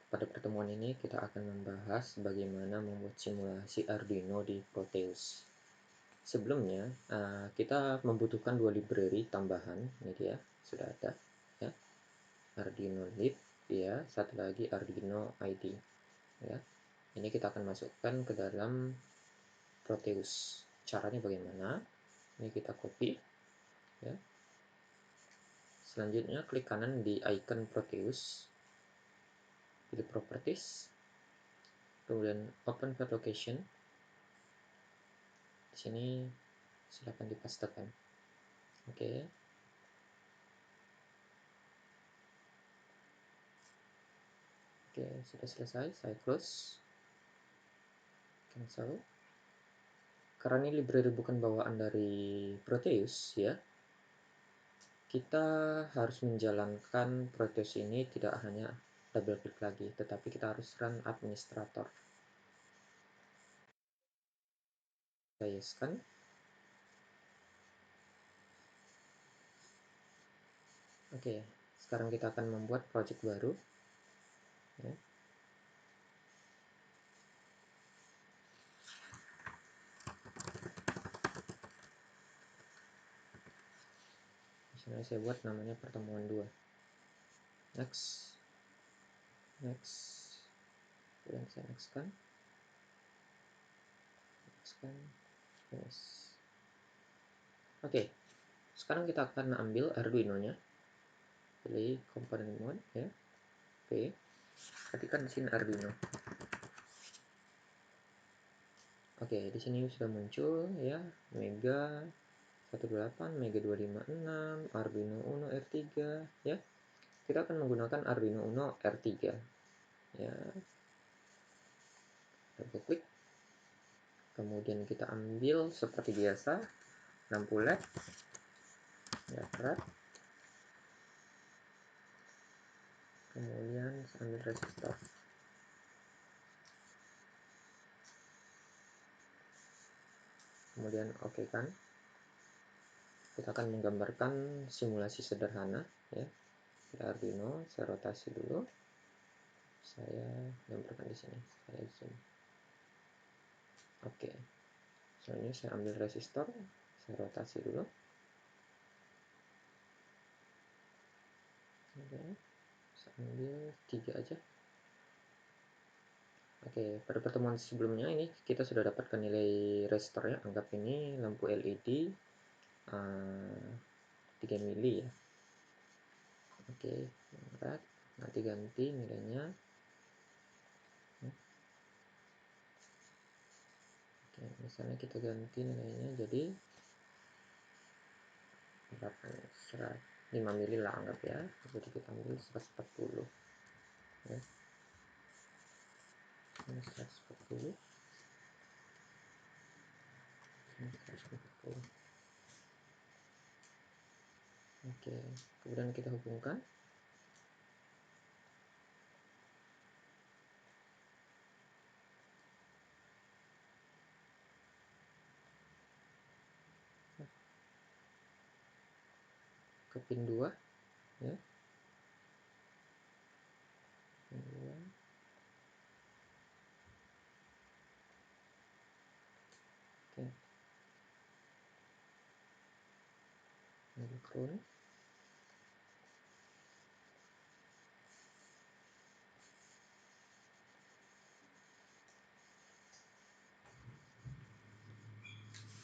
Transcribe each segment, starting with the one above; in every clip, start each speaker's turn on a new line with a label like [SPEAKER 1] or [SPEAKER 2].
[SPEAKER 1] Pada pertemuan ini kita akan membahas bagaimana membuat simulasi Arduino di Proteus. Sebelumnya, kita membutuhkan dua library tambahan. Ini dia, sudah ada ya. Arduino Lib, ya, satu lagi Arduino ID, ya. Ini kita akan masukkan ke dalam Proteus. Caranya bagaimana? Ini kita copy, ya. Selanjutnya klik kanan di icon Proteus, pilih Properties, kemudian Open File Location. Di sini silakan dipastekan. Oke. Oke, sudah selesai. Saya close. Cancel. Karena ini library bukan bawaan dari Proteus, ya. Kita harus menjalankan Proteus ini tidak hanya double klik lagi, tetapi kita harus run administrator. Saya yes-kan. Oke, sekarang kita akan membuat project baru, ya. Misalnya saya buat namanya pertemuan 2. Next. Kemudian saya next-kan. Yes. Oke, sekarang kita akan ambil Arduino-nya. Pilih component mode, ya. Oke, ketikkan di sini Arduino. Oke, di sini sudah muncul, ya, Mega 18, Mega 256, Arduino Uno R3, ya. Kita akan menggunakan Arduino Uno R3, ya. Double klik. Kemudian kita ambil seperti biasa lampu LED, ya, kemudian ambil resistor. Kemudian oke kan. Kita akan menggambarkan simulasi sederhana, ya. Di Arduino, saya rotasi dulu. Saya gambarkan di sini. Saya zoom. Oke. Selanjutnya saya ambil resistor, saya rotasi dulu. Oke. Saya ambil 3 aja. Oke, pada pertemuan sebelumnya ini kita sudah dapatkan nilai resistor, ya. Anggap ini lampu LED 3 mili, ya. Oke, nanti ganti nilainya. Oke, misalnya kita ganti nilainya jadi berapa, 5 mili lah anggap, ya. Jadi kita ambil 140, ya. 140. Oke, kemudian kita hubungkan. Ke pin 2, ya. Pin 2. Oke. Ambil ground.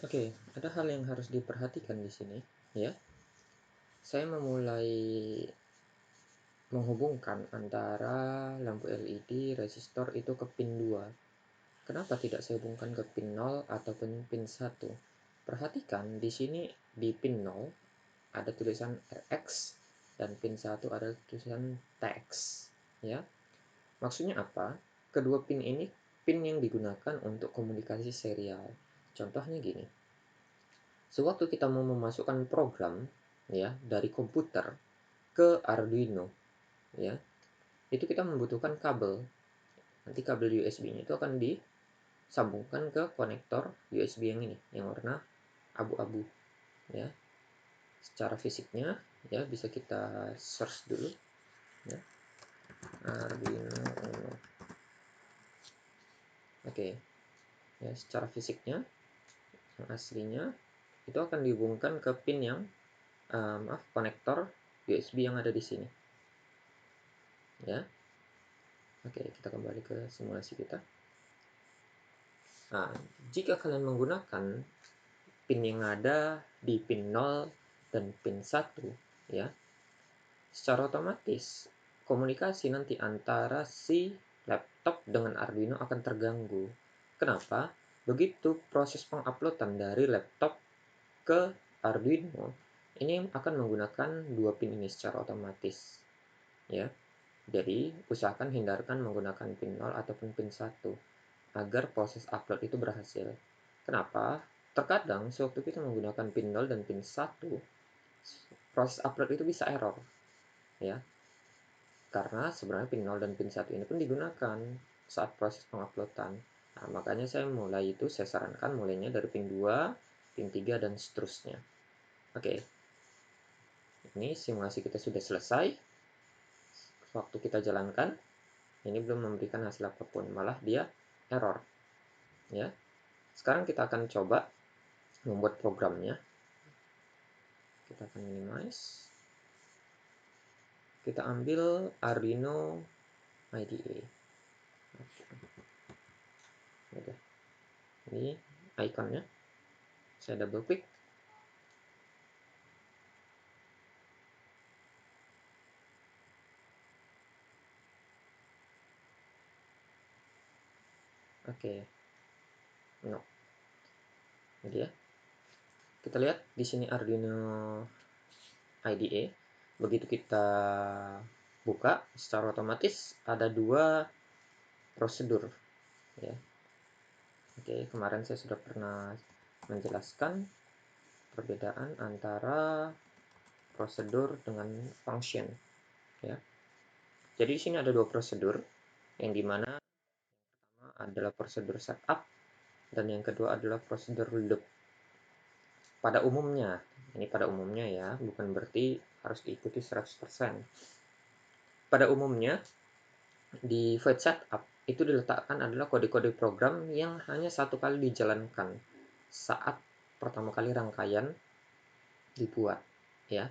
[SPEAKER 1] Oke, ada hal yang harus diperhatikan di sini, ya. Saya memulai menghubungkan antara lampu LED resistor itu ke pin 2. Kenapa tidak saya hubungkan ke pin 0 ataupun pin 1? Perhatikan di sini di pin 0 ada tulisan RX dan pin 1 ada tulisan TX, ya. Maksudnya apa? Kedua pin ini pin yang digunakan untuk komunikasi serial. Contohnya gini. Sewaktu kita mau memasukkan program, ya, dari komputer ke Arduino, ya, itu kita membutuhkan kabel. Nanti kabel USB-nya itu akan disambungkan ke konektor USB yang ini, yang warna abu-abu, ya. Secara fisiknya, ya, bisa kita search dulu, ya. Arduino Oke, ya secara fisiknya yang aslinya itu akan dihubungkan ke pin yang konektor USB yang ada di sini. Ya. Oke, kita kembali ke simulasi kita. Nah, jika kalian menggunakan pin yang ada di pin 0 dan pin 1, ya, secara otomatis komunikasi nanti antara si laptop dengan Arduino akan terganggu. Kenapa? Begitu proses penguploadan dari laptop ke Arduino, ini akan menggunakan dua pin ini secara otomatis. Ya. Jadi, usahakan hindarkan menggunakan pin 0 ataupun pin 1 agar proses upload itu berhasil. Kenapa? Terkadang sewaktu kita menggunakan pin 0 dan pin 1, proses upload itu bisa error. Ya. Karena sebenarnya pin 0 dan pin 1 ini pun digunakan saat proses penguploadan. Nah, makanya saya sarankan mulainya dari pin 2, pin 3, dan seterusnya. Oke. Ini simulasi kita sudah selesai. Waktu kita jalankan, ini belum memberikan hasil apapun, malah dia error. Ya. Sekarang kita akan coba membuat programnya. Kita akan minimize. Kita ambil Arduino IDE. Ini ikonnya. Saya double klik. Oke. No. Ini dia. Kita lihat di sini Arduino IDE. Begitu kita buka, secara otomatis ada dua prosedur. Ya. Oke, kemarin saya sudah pernah menjelaskan perbedaan antara prosedur dengan function. Ya. Jadi di sini ada dua prosedur, yang dimana pertama adalah prosedur setup dan yang kedua adalah prosedur loop. Pada umumnya, ini pada umumnya ya, bukan berarti harus diikuti 100%. Pada umumnya, di void setup itu diletakkan adalah kode-kode program yang hanya satu kali dijalankan saat pertama kali rangkaian dibuat, ya.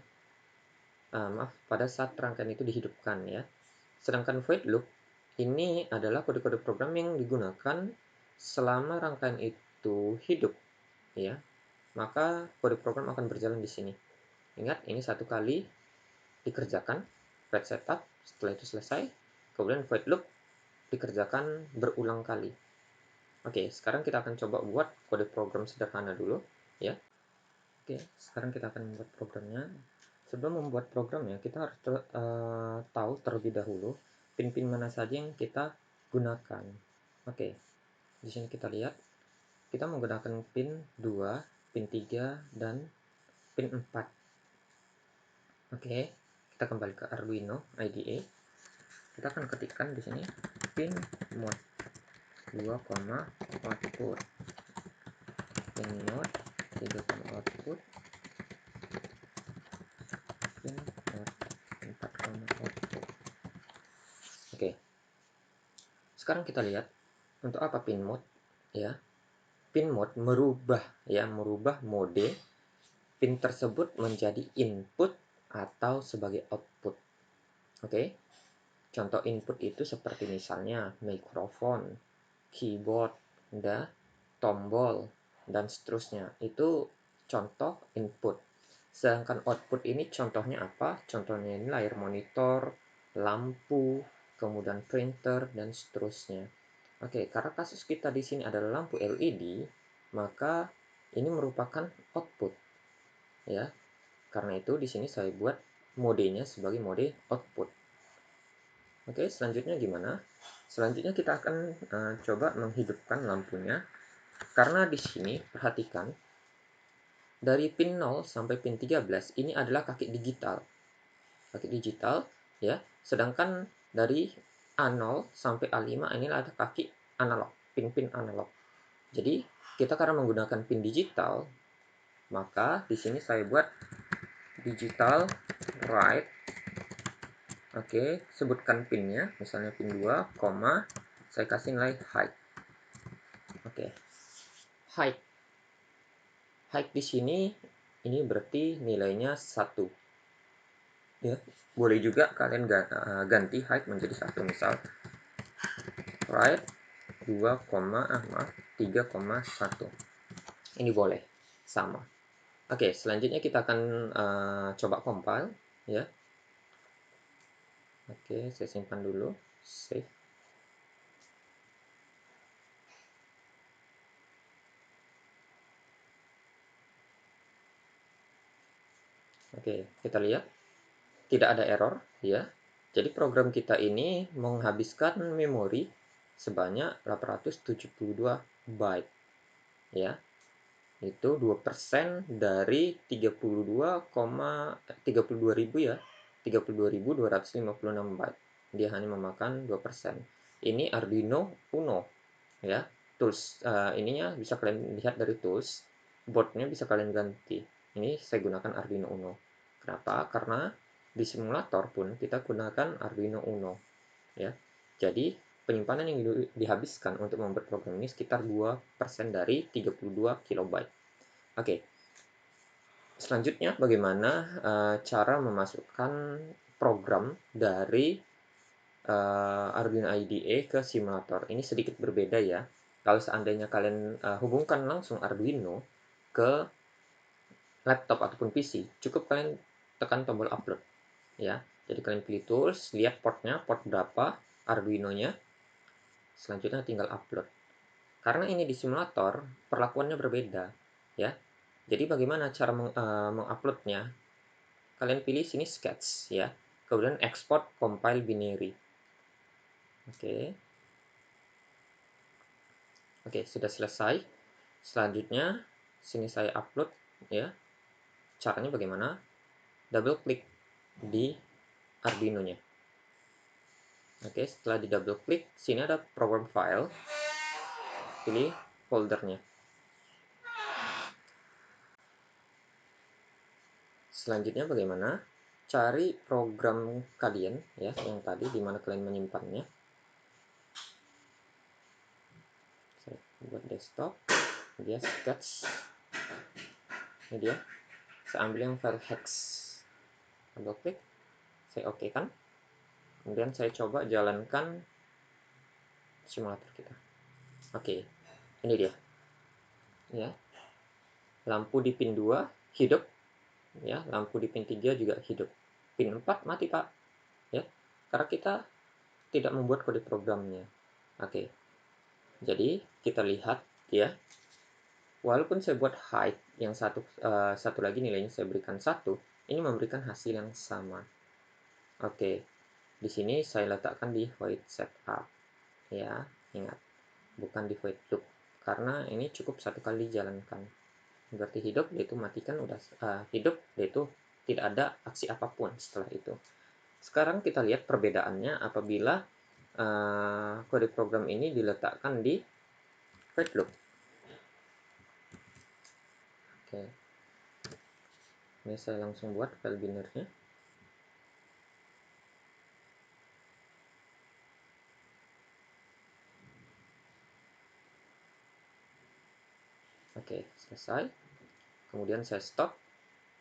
[SPEAKER 1] Pada saat rangkaian itu dihidupkan, ya. Sedangkan void loop ini adalah kode-kode program yang digunakan selama rangkaian itu hidup, ya. Maka kode program akan berjalan di sini. Ingat, ini satu kali dikerjakan, void setup, setelah itu selesai, kemudian void loop dikerjakan berulang kali. Oke, sekarang kita akan coba buat kode program sederhana dulu, ya. Oke, sekarang kita akan membuat programnya. Sebelum membuat programnya, kita harus tahu terlebih dahulu pin-pin mana saja yang kita gunakan. Oke, di sini kita lihat, kita menggunakan pin 2, pin 3, dan pin 4. Oke, kita kembali ke Arduino IDE. Kita akan ketikkan di sini pin mode 2, output. Pin mode 3, output. Pin mode 4, output. Oke. Sekarang kita lihat untuk apa pin mode, ya. Pin mode merubah mode pin tersebut menjadi input atau sebagai output. Oke. Contoh input itu seperti misalnya mikrofon, keyboard, tombol, dan seterusnya. Itu contoh input. Sedangkan output ini contohnya apa? Contohnya ini layar monitor, lampu, kemudian printer, dan seterusnya. Oke, karena kasus kita di sini adalah lampu LED, maka ini merupakan output. Ya. Karena itu di sini saya buat modenya sebagai mode output. Oke, selanjutnya gimana? Selanjutnya kita akan coba menghidupkan lampunya. Karena di sini, perhatikan, dari pin 0 sampai pin 13, ini adalah kaki digital. Kaki digital, ya. Sedangkan dari A0 sampai A5, ini adalah kaki analog, pin-pin analog. Jadi, kita karena menggunakan pin digital, maka di sini saya buat digital write. Oke, sebutkan pinnya, misalnya pin 2, saya kasih nilai height. Oke. Height. Height di sini ini berarti nilainya 1. Ya. Boleh juga kalian ganti height menjadi 1, misal height 3,1. Ini boleh sama. Oke, selanjutnya kita akan coba compile ya. Oke, saya simpan dulu, save. Oke, kita lihat tidak ada error ya. Jadi program kita ini menghabiskan memori sebanyak 872 byte ya. Itu 2% dari 32.032.000 ya. 32.256 byte. Dia hanya memakan 2%. Ini Arduino Uno ya. Tools ininya bisa kalian lihat dari tools. Boardnya bisa kalian ganti. Ini saya gunakan Arduino Uno. Kenapa? Karena di simulator pun kita gunakan Arduino Uno ya. Jadi penyimpanan yang dihabiskan untuk membuat program ini sekitar 2% dari 32 kilobyte. Oke. Selanjutnya bagaimana cara memasukkan program dari Arduino IDE ke simulator. Ini sedikit berbeda ya. Kalau seandainya kalian hubungkan langsung Arduino ke laptop ataupun PC, cukup kalian tekan tombol upload ya. Jadi kalian pilih tools, lihat portnya, port berapa, Arduino-nya, selanjutnya tinggal upload. Karena ini di simulator, perlakuannya berbeda ya. Jadi bagaimana cara menguploadnya? Kalian pilih sini sketch ya. Kemudian export compile binary. Oke. Oke, sudah selesai. Selanjutnya sini saya upload ya. Caranya bagaimana? Double klik di Arduino-nya. Oke, setelah di double klik, sini ada program file. Pilih foldernya. Selanjutnya bagaimana? Cari program kalian ya, yang tadi di mana kalian menyimpannya. Saya buat desktop, dia sketch. Ini dia. Saya ambil yang file hex. Double klik, saya oke kan. Kemudian saya coba jalankan simulator kita. Oke, ini dia. Ya. Lampu di pin 2 hidup. Ya, lampu di pin 3 juga hidup. Pin 4 mati, Pak. Ya. Karena kita tidak membuat kode programnya. Oke. Jadi, kita lihat ya. Walaupun saya buat height yang satu lagi nilainya saya berikan 1, ini memberikan hasil yang sama. Oke. Di sini saya letakkan di void setup. Ya, ingat, bukan di void loop. Karena ini cukup satu kali dijalankan. Berarti hidup, yaitu matikan, udah hidup, yaitu tidak ada aksi apapun setelah itu. Sekarang kita lihat perbedaannya apabila kode program ini diletakkan di void loop. Oke. Ini saya langsung buat file binary-nya. Oke, selesai. Kemudian saya stop,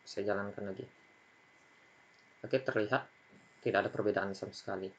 [SPEAKER 1] saya jalankan lagi. Oke, terlihat tidak ada perbedaan sama sekali.